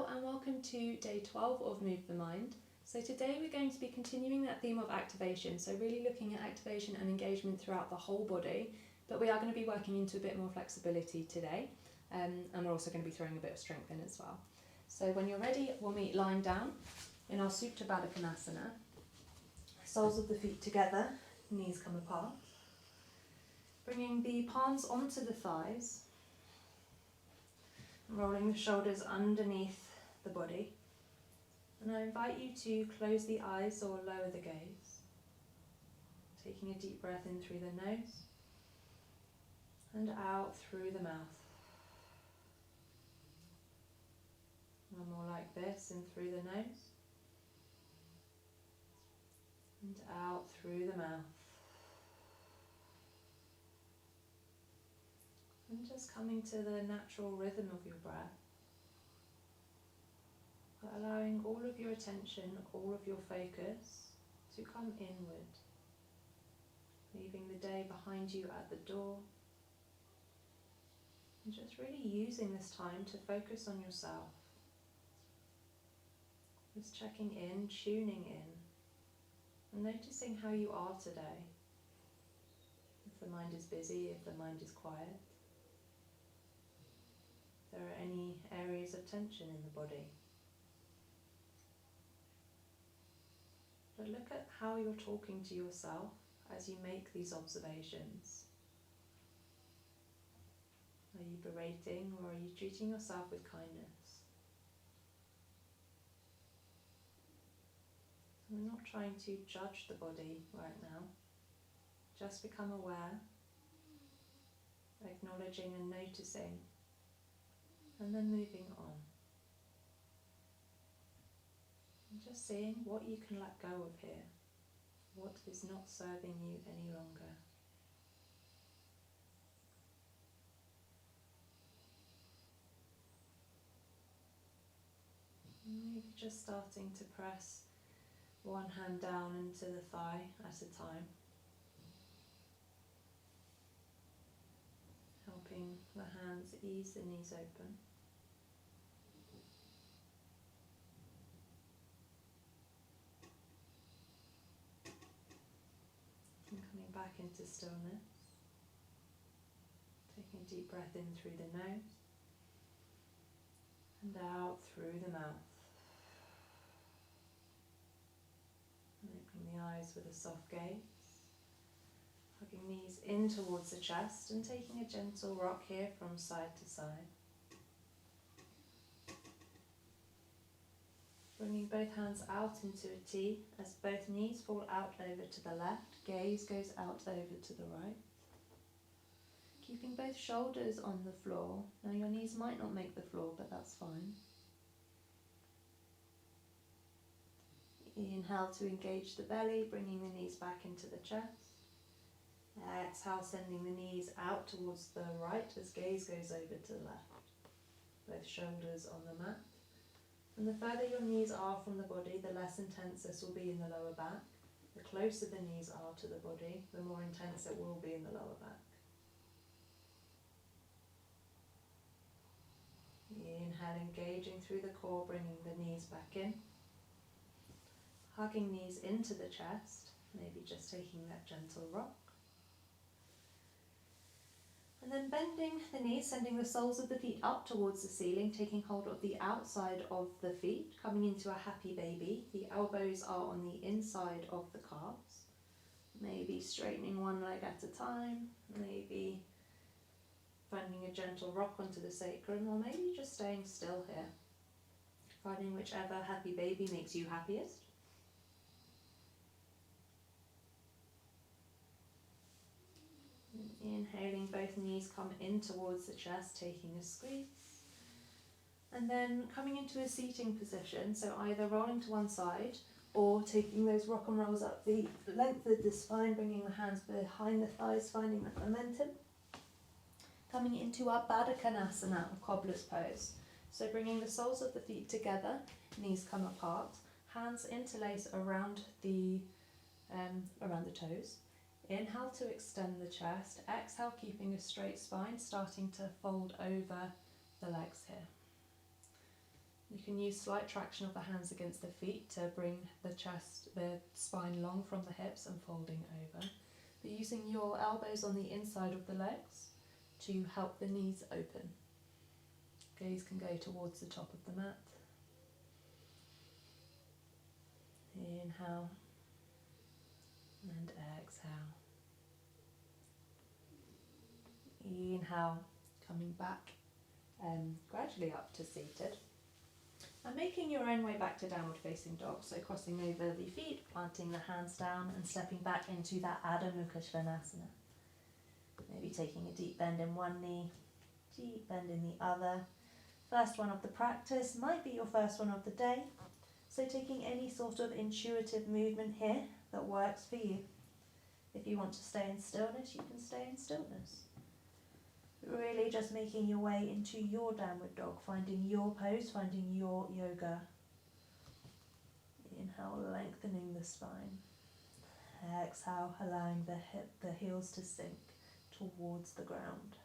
Hello and welcome to day 12 of Move the Mind. So today we're going to be continuing that theme of activation, so really looking at activation and engagement throughout the whole body, but we are going to be working into a bit more flexibility today, and we're also going to be throwing a bit of strength in as well. So when you're ready, we'll meet lying down in our Supta Baddha Konasana, soles of the feet together, knees come apart, bringing the palms onto the thighs, rolling the shoulders underneath the body. And I invite you to close the eyes or lower the gaze, taking a deep breath in through the nose and out through the mouth. One more like this, in through the nose and out through the mouth. And just coming to the natural rhythm of your breath, but allowing all of your attention, all of your focus to come inward, leaving the day behind you at the door, and just really using this time to focus on yourself. Just checking in, tuning in, and noticing how you are today. If the mind is busy, if the mind is quiet. If there are any areas of tension in the body. But look at how you're talking to yourself as you make these observations. Are you berating or are you treating yourself with kindness? We're not trying to judge the body right now. Just become aware, acknowledging and noticing, and then moving on. And just seeing what you can let go of here, what is not serving you any longer. Maybe just starting to press one hand down into the thigh at a time, helping the hands ease the knees open. And coming back into stillness, taking a deep breath in through the nose and out through the mouth. And opening the eyes with a soft gaze, hugging knees in towards the chest and taking a gentle rock here from side to side. Bringing both hands out into a T as both knees fall out over to the left, gaze goes out over to the right. Keeping both shoulders on the floor. Now your knees might not make the floor, but that's fine. Inhale to engage the belly, bringing the knees back into the chest. Exhale, sending the knees out towards the right as gaze goes over to the left. Both shoulders on the mat. And the further your knees are from the body, the less intense this will be in the lower back. The closer the knees are to the body, the more intense it will be in the lower back. Inhale, engaging through the core, bringing the knees back in. Hugging knees into the chest, maybe just taking that gentle rock. And then bending the knees, sending the soles of the feet up towards the ceiling, taking hold of the outside of the feet, coming into a happy baby. The elbows are on the inside of the calves. Maybe straightening one leg at a time, maybe finding a gentle rock onto the sacrum, or maybe just staying still here. Finding whichever happy baby makes you happiest. Inhaling, both knees come in towards the chest, taking a squeeze. And then coming into a seating position, so either rolling to one side or taking those rock and rolls up the length of the spine, bringing the hands behind the thighs, finding that momentum. Coming into our Baddha Konasana, or cobbler's pose. So bringing the soles of the feet together, knees come apart, hands interlace around the toes. Inhale to extend the chest, exhale keeping a straight spine, starting to fold over the legs here. You can use slight traction of the hands against the feet to bring the spine long from the hips and folding over. But using your elbows on the inside of the legs to help the knees open. Gaze can go towards the top of the mat. Inhale and exhale. Inhale, coming back gradually up to seated. And making your own way back to downward facing dog. So crossing over the feet, planting the hands down and stepping back into that Adho Mukha Svanasana. Maybe taking a deep bend in one knee, deep bend in the other. First one of the practice might be your first one of the day. So taking any sort of intuitive movement here that works for you. If you want to stay in stillness, you can stay in stillness. Really just making your way into your downward dog, finding your pose, finding your yoga. Inhale, lengthening the spine. Exhale, allowing the heels to sink towards the ground.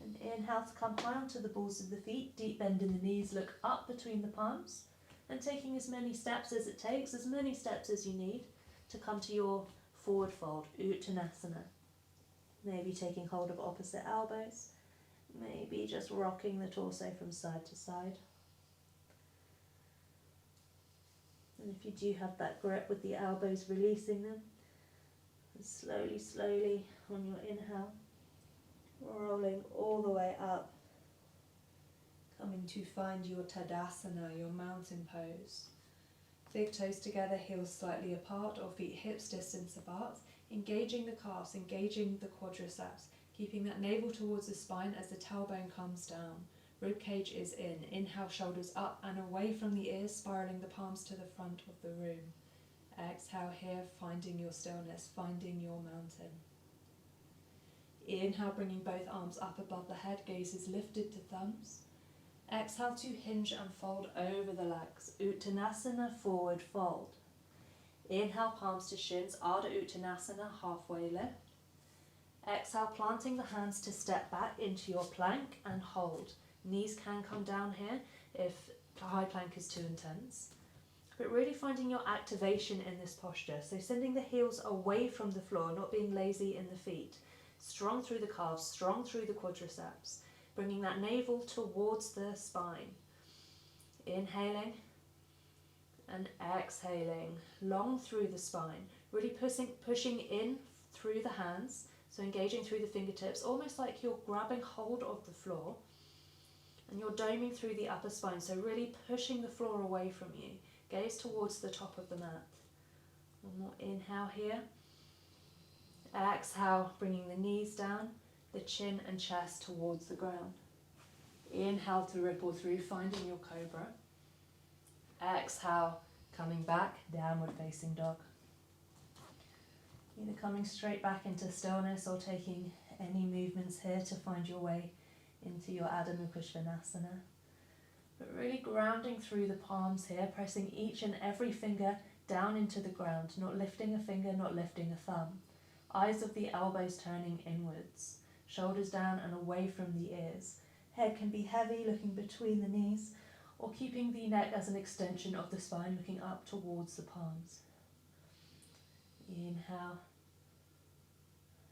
And inhale to come high onto the balls of the feet, deep bend in the knees, look up between the palms, and taking as many steps as it takes, as many steps as you need to come to your forward fold, Uttanasana. Maybe taking hold of opposite elbows, maybe just rocking the torso from side to side. And if you do have that grip with the elbows, releasing them, and slowly, slowly on your inhale, rolling all the way up, coming to find your Tadasana, your mountain pose. Big toes together, heels slightly apart or feet hips distance apart. Engaging the calves, engaging the quadriceps, keeping that navel towards the spine as the tailbone comes down. Rib cage is in. Inhale, shoulders up and away from the ears, spiraling the palms to the front of the room. Exhale here, finding your stillness, finding your mountain. Inhale, bringing both arms up above the head, gaze is lifted to thumbs. Exhale to hinge and fold over the legs. Uttanasana, forward fold. Inhale, palms to shins, Ardha Uttanasana, halfway lift. Exhale, planting the hands to step back into your plank and hold. Knees can come down here if high plank is too intense. But really finding your activation in this posture. So sending the heels away from the floor, not being lazy in the feet. Strong through the calves, strong through the quadriceps. Bringing that navel towards the spine. Inhaling. And exhaling, long through the spine, really pushing in through the hands, so engaging through the fingertips, almost like you're grabbing hold of the floor, and you're doming through the upper spine, so really pushing the floor away from you. Gaze towards the top of the mat. One more inhale here. Exhale, bringing the knees down, the chin and chest towards the ground. Inhale to ripple through, finding your cobra. Exhale, coming back, downward facing dog. Either coming straight back into stillness or taking any movements here to find your way into your Adho Mukha Svanasana. But really grounding through the palms here, pressing each and every finger down into the ground, not lifting a finger, not lifting a thumb. Eyes of the elbows turning inwards, shoulders down and away from the ears. Head can be heavy, looking between the knees, or keeping the neck as an extension of the spine, looking up towards the palms. Inhale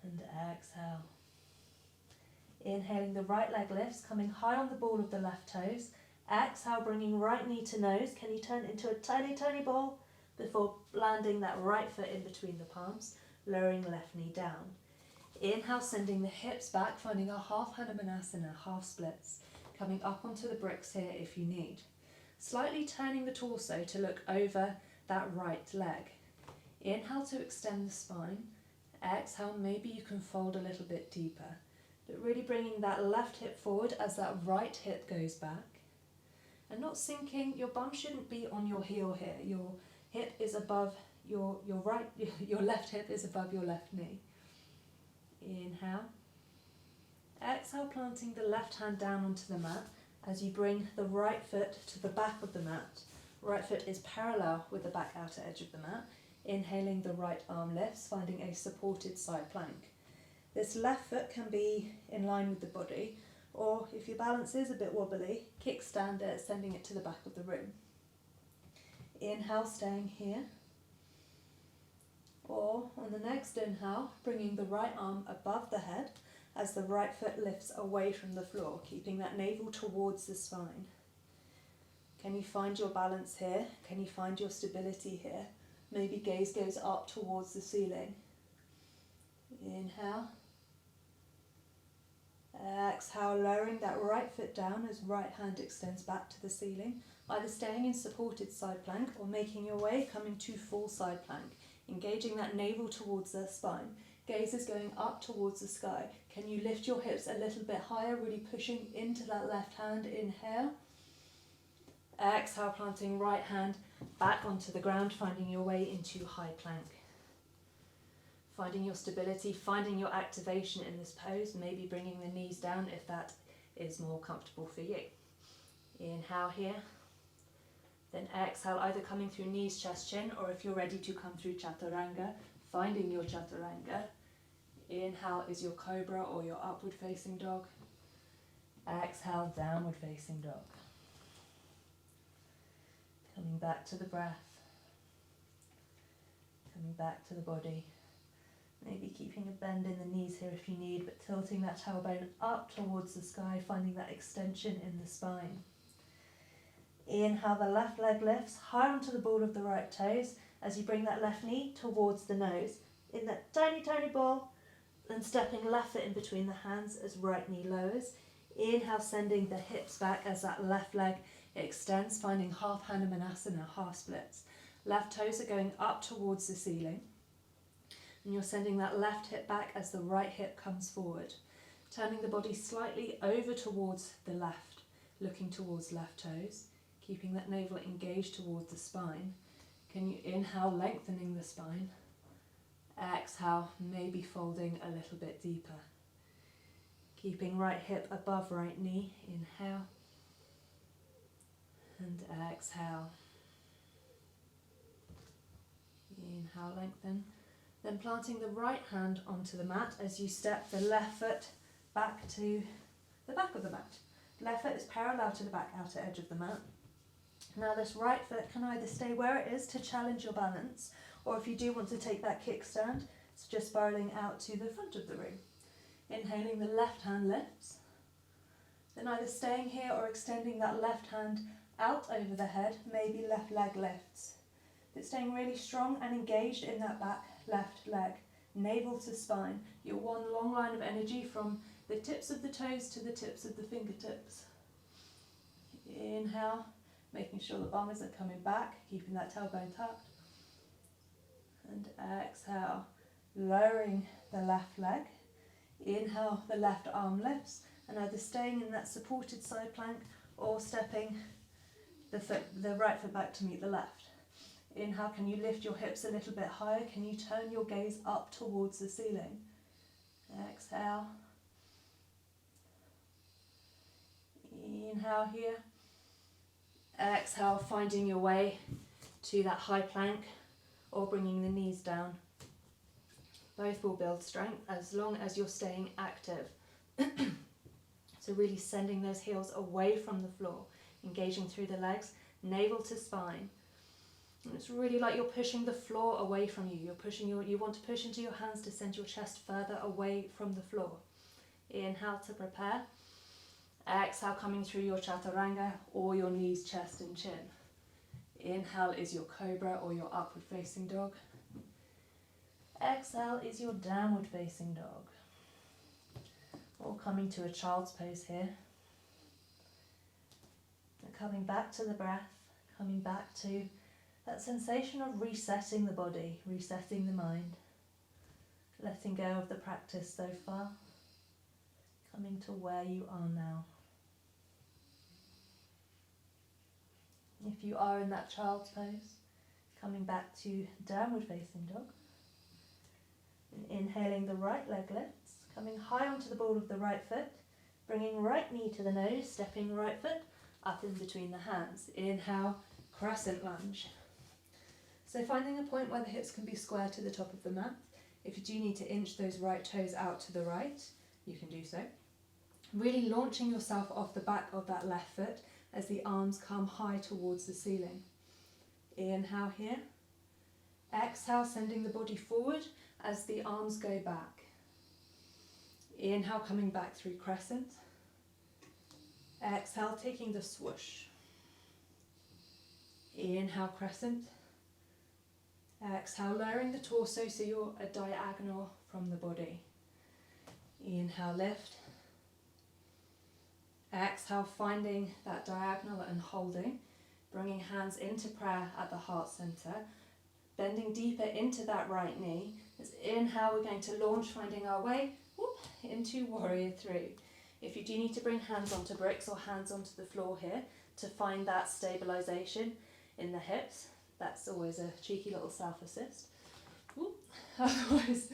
and exhale. Inhaling, the right leg lifts, coming high on the ball of the left toes. Exhale, bringing right knee to nose. Can you turn into a tiny, tiny ball before landing that right foot in between the palms, lowering left knee down. Inhale, sending the hips back, finding a half Hanumanasana, half splits. Coming up onto the bricks here if you need. Slightly turning the torso to look over that right leg. Inhale to extend the spine. Exhale, maybe you can fold a little bit deeper. But really bringing that left hip forward as that right hip goes back. And not sinking, your bum shouldn't be on your heel here. Your hip is above your left hip is above your left knee. Inhale. Exhale, planting the left hand down onto the mat as you bring the right foot to the back of the mat. Right foot is parallel with the back outer edge of the mat. Inhaling, the right arm lifts, finding a supported side plank. This left foot can be in line with the body, Or if your balance is a bit wobbly, kickstand it, sending it to the back of the room. Inhale, staying here. Or on the next inhale, bringing the right arm above the head as the right foot lifts away from the floor, keeping that navel towards the spine. Can you find your balance here? Can you find your stability here? Maybe gaze goes up towards the ceiling. Inhale. Exhale, lowering that right foot down as right hand extends back to the ceiling, either staying in supported side plank or making your way, coming to full side plank, engaging that navel towards the spine. Gaze is going up towards the sky. Can you lift your hips a little bit higher, really pushing into that left hand? Inhale. Exhale, planting right hand back onto the ground, finding your way into high plank. Finding your stability, finding your activation in this pose, maybe bringing the knees down if that is more comfortable for you. Inhale here, then exhale, either coming through knees, chest, chin, or if you're ready to come through chaturanga, finding your chaturanga. Inhale is your cobra or your upward facing dog. Exhale, downward facing dog. Coming back to the breath, coming back to the body. Maybe keeping a bend in the knees here if you need, but tilting that tailbone up towards the sky, finding that extension in the spine. Inhale, the left leg lifts high onto the ball of the right toes as you bring that left knee towards the nose. In that tiny, tiny ball, and stepping left foot in between the hands as right knee lowers. Inhale, sending the hips back as that left leg extends, finding half Hanumanasana, half splits. Left toes are going up towards the ceiling. And you're sending that left hip back as the right hip comes forward. Turning the body slightly over towards the left, looking towards left toes. Keeping that navel engaged towards the spine. Can you inhale, lengthening the spine? Exhale, maybe folding a little bit deeper. Keeping right hip above right knee. Inhale. And exhale. Inhale, lengthen. Then planting the right hand onto the mat as you step the left foot back to the back of the mat. Left foot is parallel to the back outer edge of the mat. Now this right foot can either stay where it is to challenge your balance, or if you do want to take that kickstand, it's just spiraling out to the front of the room. Inhaling, the left hand lifts. Then either staying here or extending that left hand out over the head, maybe left leg lifts. But staying really strong and engaged in that back left leg, navel to spine. Your one long line of energy from the tips of the toes to the tips of the fingertips. Inhale, making sure the bum isn't coming back, keeping that tailbone tucked. And exhale, lowering the left leg. Inhale, the left arm lifts, and either staying in that supported side plank or stepping the right foot back to meet the left. Inhale, can you lift your hips a little bit higher? Can you turn your gaze up towards the ceiling? Exhale. Inhale here. Exhale, finding your way to that high plank or bringing the knees down. Both will build strength as long as you're staying active. So really sending those heels away from the floor, engaging through the legs, navel to spine. And it's really like you're pushing the floor away from you. You want to push into your hands to send your chest further away from the floor. Inhale to prepare. Exhale, coming through your chaturanga or your knees, chest and chin. Inhale is your cobra or your upward facing dog. Exhale is your downward facing dog. Or coming to a child's pose here. And coming back to the breath, coming back to that sensation of resetting the body, resetting the mind, letting go of the practice so far, coming to where you are now. If you are in that child's pose, coming back to downward facing dog. And inhaling, the right leg lifts, coming high onto the ball of the right foot, bringing right knee to the nose, stepping right foot up in between the hands. Inhale, crescent lunge. So finding a point where the hips can be square to the top of the mat. If you do need to inch those right toes out to the right, you can do so. Really launching yourself off the back of that left foot as the arms come high towards the ceiling. Inhale here. Exhale, sending the body forward as the arms go back. Inhale, coming back through crescent. Exhale, taking the swoosh. Inhale, crescent. Exhale, lowering the torso so you're a diagonal from the body. Inhale, lift. Exhale, finding that diagonal and holding. Bringing hands into prayer at the heart center. Bending deeper into that right knee. As inhale, we're going to launch, finding our way into warrior three. If you do need to bring hands onto bricks or hands onto the floor here to find that stabilization in the hips, that's always a cheeky little self-assist. Otherwise,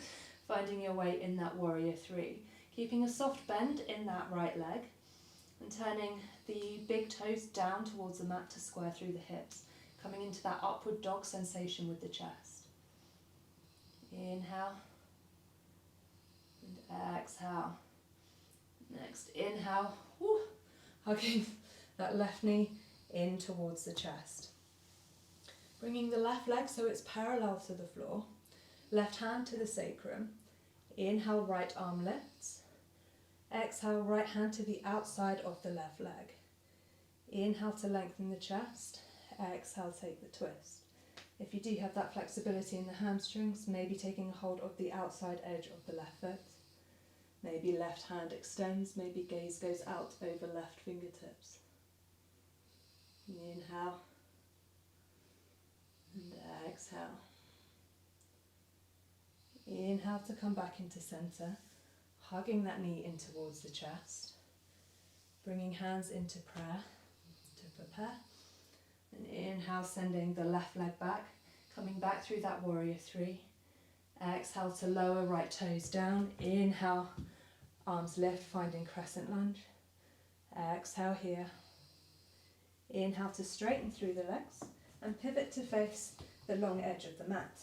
finding your way in that warrior three. Keeping a soft bend in that right leg and turning the big toes down towards the mat to square through the hips. Coming into that upward dog sensation with the chest. Inhale. And exhale. Next, inhale. Hugging that left knee in towards the chest. Bringing the left leg so it's parallel to the floor. Left hand to the sacrum. Inhale, right arm lifts. Exhale, right hand to the outside of the left leg. Inhale to lengthen the chest. Exhale, take the twist. If you do have that flexibility in the hamstrings, maybe taking a hold of the outside edge of the left foot. Maybe left hand extends, maybe gaze goes out over left fingertips. Inhale. And exhale. Inhale to come back into center, hugging that knee in towards the chest. Bringing hands into prayer to prepare. And inhale, sending the left leg back, coming back through that warrior three. Exhale to lower right toes down. Inhale, arms lift, finding crescent lunge. Exhale here. Inhale to straighten through the legs and pivot to face the long edge of the mat.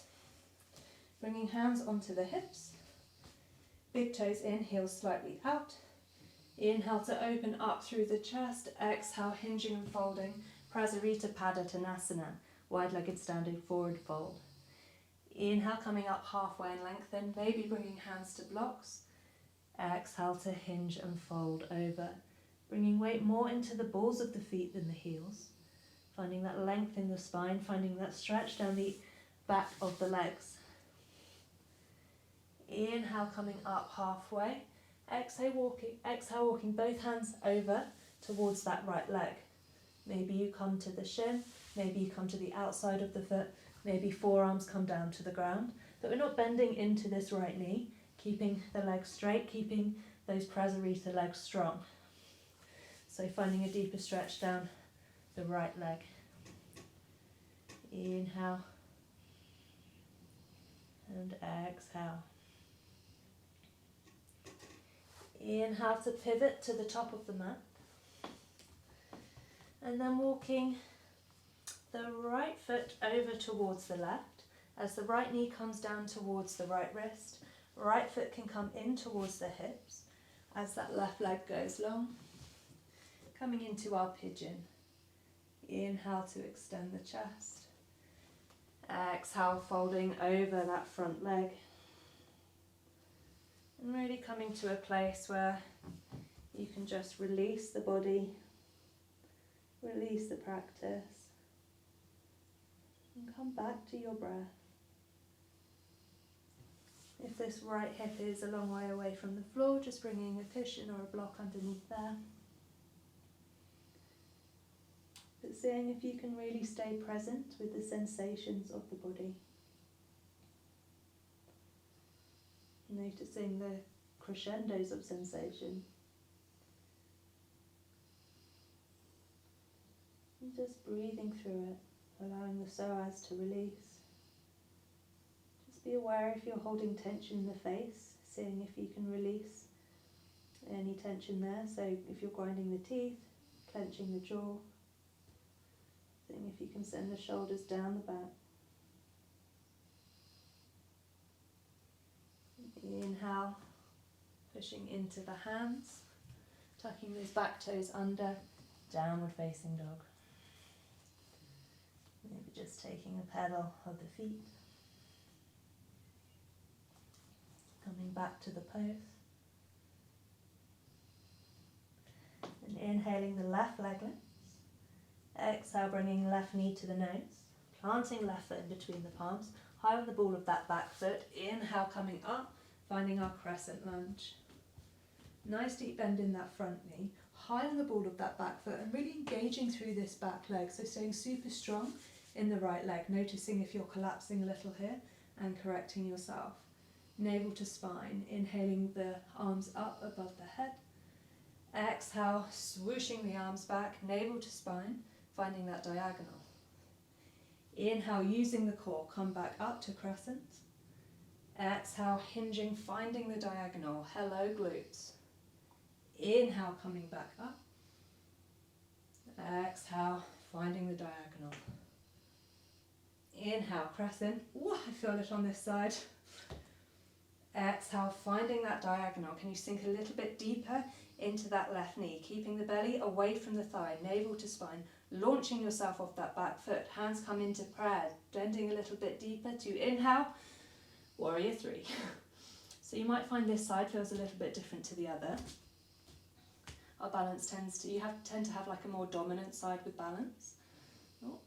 Bringing hands onto the hips. Big toes in, heels slightly out. Inhale to open up through the chest. Exhale, hinging and folding. Prasarita Padottanasana, wide-legged standing forward fold. Inhale, coming up halfway and lengthen, maybe bringing hands to blocks. Exhale to hinge and fold over. Bringing weight more into the balls of the feet than the heels. Finding that length in the spine, finding that stretch down the back of the legs. Inhale, coming up halfway. Exhale, walking both hands over towards that right leg. Maybe you come to the shin, maybe you come to the outside of the foot, maybe forearms come down to the ground. But we're not bending into this right knee, keeping the legs straight, keeping those Prasarita legs strong. So finding a deeper stretch down the right leg. Inhale. And exhale. Inhale to pivot to the top of the mat. And then walking the right foot over towards the left as the right knee comes down towards the right wrist. Right foot can come in towards the hips as that left leg goes long. Coming into our pigeon. Inhale to extend the chest. Exhale, folding over that front leg. And really coming to a place where you can just release the body. Release the practice and come back to your breath. If this right hip is a long way away from the floor, just bringing a cushion or a block underneath there. But seeing if you can really stay present with the sensations of the body. Noticing the crescendos of sensation. And just breathing through it, allowing the psoas to release. Just be aware if you're holding tension in the face, seeing if you can release any tension there. So if you're grinding the teeth, clenching the jaw, seeing if you can send the shoulders down the back. Inhale, pushing into the hands, Tucking those back toes under, downward facing dog. Maybe just taking a pedal of the feet. Coming back to the pose. And inhaling the left leg lifts. Exhale, bringing left knee to the nose. Planting left foot in between the palms. High on the ball of that back foot. Inhale, coming up, finding our crescent lunge. Nice deep bend in that front knee. High on the ball of that back foot and really engaging through this back leg. So staying super strong in the right leg. Noticing if you're collapsing a little here and correcting yourself. Navel to spine. Inhaling the arms up above the head. Exhale, swooshing the arms back. Navel to spine. Finding that diagonal. Inhale, using the core, come back up to crescent. Exhale, hinging, finding the diagonal. Hello, glutes. Inhale, coming back up. Exhale, finding the diagonal. Inhale, crescent. Ooh, I feel it on this side. Exhale, finding that diagonal. Can you sink a little bit deeper into that left knee, keeping the belly away from the thigh, navel to spine, launching yourself off that back foot. Hands come into prayer, bending a little bit deeper to inhale, warrior three. So you might find this side feels a little bit different to the other. Our balance tend to have like a more dominant side with balance. Oh.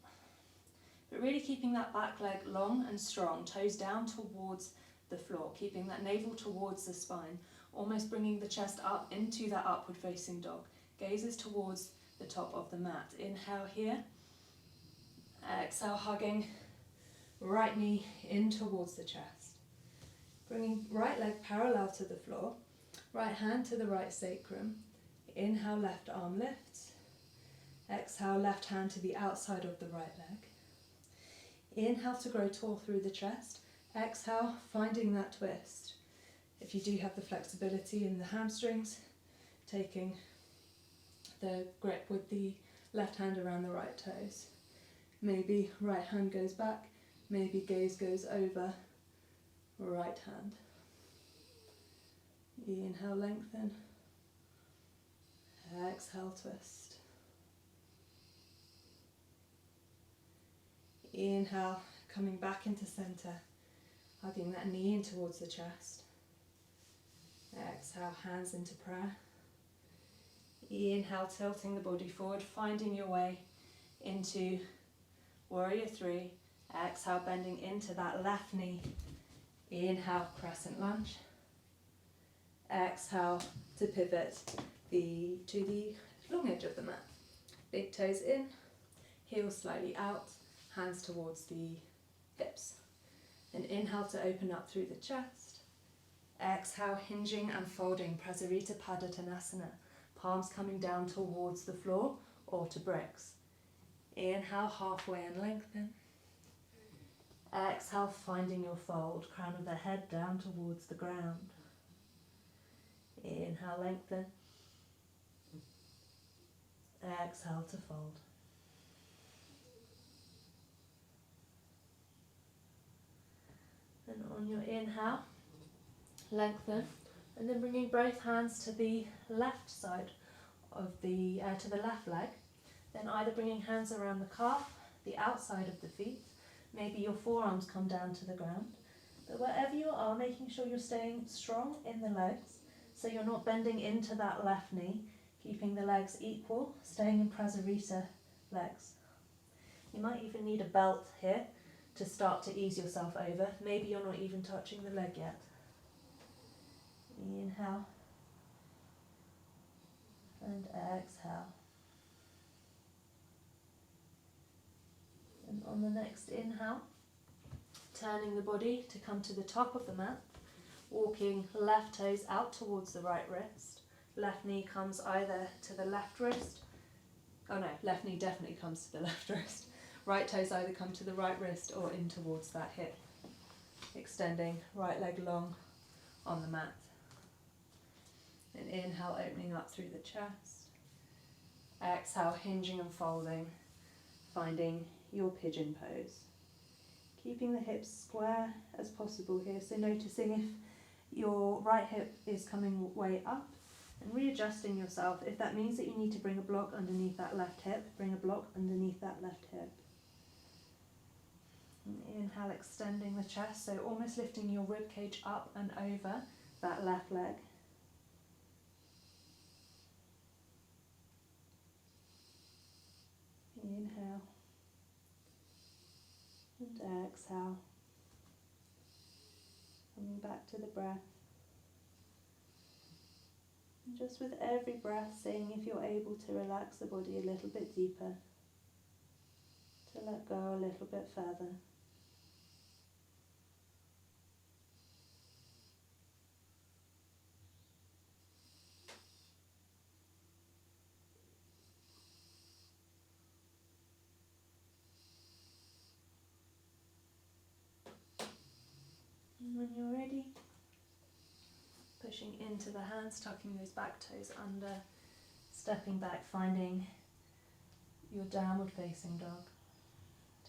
But really keeping that back leg long and strong, toes down towards the floor, keeping that navel towards the spine, almost bringing the chest up into that upward facing dog. Gazes towards the top of the mat. Inhale here. Exhale, hugging right knee in towards the chest. Bringing right leg parallel to the floor. Right hand to the right sacrum. Inhale, left arm lifts. Exhale, left hand to the outside of the right leg. Inhale to grow tall through the chest. Exhale, finding that twist. If you do have the flexibility in the hamstrings, taking the grip with the left hand around the right toes. Maybe right hand goes back, maybe gaze goes over right hand. Inhale, lengthen. Exhale, twist. Inhale, coming back into center, hugging that knee in towards the chest. Exhale, hands into prayer. Inhale, tilting the body forward, finding your way into warrior three. Exhale, bending into that left knee. Inhale, crescent lunge. Exhale to pivot to the long edge of the mat. Big toes in, heels slightly out, hands towards the hips. And inhale to open up through the chest. Exhale, hinging and folding, Prasarita Padottanasana. Palms coming down towards the floor or to bricks. Inhale, halfway and lengthen. Exhale, finding your fold, crown of the head down towards the ground. Inhale, lengthen. Exhale to fold. And on your inhale, lengthen, and then bringing both hands to the left side of to the left leg. Then either bringing hands around the calf, the outside of the feet. Maybe your forearms come down to the ground. But wherever you are, making sure you're staying strong in the legs, so you're not bending into that left knee, keeping the legs equal, staying in Prasarita legs. You might even need a belt here to start to ease yourself over. Maybe you're not even touching the leg yet. Inhale and exhale. And on the next inhale, turning the body to come to the top of the mat, walking left toes out towards the right wrist. Left knee comes either to the left wrist. Oh no, left knee definitely comes to the left wrist. Right toes either come to the right wrist or in towards that hip. Extending right leg long on the mat. And inhale, opening up through the chest. Exhale, hinging and folding, finding your pigeon pose. Keeping the hips square as possible here, so noticing if your right hip is coming way up, And readjusting yourself. If that means that you need to bring a block underneath that left hip, bring a block underneath that left hip. And inhale, extending the chest, so almost lifting your rib cage up and over that left leg. Inhale and exhale. Coming back to the breath. And just with every breath, seeing if you're able to relax the body a little bit deeper, to let go a little bit further. And when you're ready, pushing into the hands, tucking those back toes under, stepping back, finding your downward facing dog.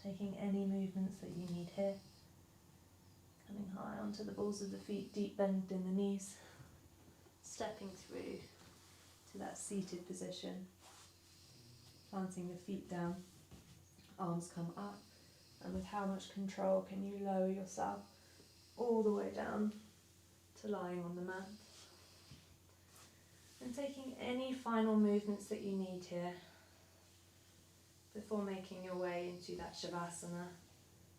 Taking any movements that you need here. Coming high onto the balls of the feet, deep bend in the knees. Stepping through to that seated position. Planting the feet down, arms come up. And with how much control can you lower yourself all the way down to lying on the mat. And taking any final movements that you need here before making your way into that Shavasana.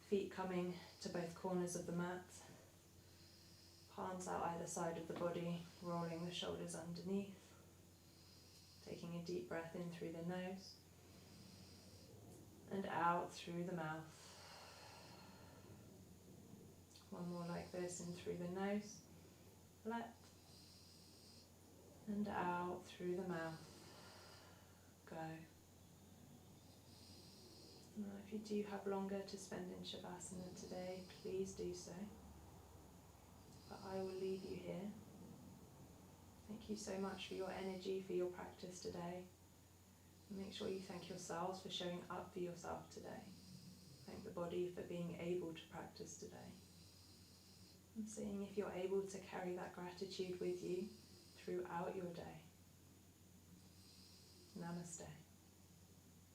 Feet coming to both corners of the mat. Palms out either side of the body, rolling the shoulders underneath. Taking a deep breath in through the nose and out through the mouth. One more like this, in through the nose, let, and out through the mouth, go. Now if you do have longer to spend in Shavasana today, please do so. But I will leave you here. Thank you so much for your energy, for your practice today. And make sure you thank yourselves for showing up for yourself today. Thank the body for being able to practice today. And seeing if you're able to carry that gratitude with you throughout your day. Namaste.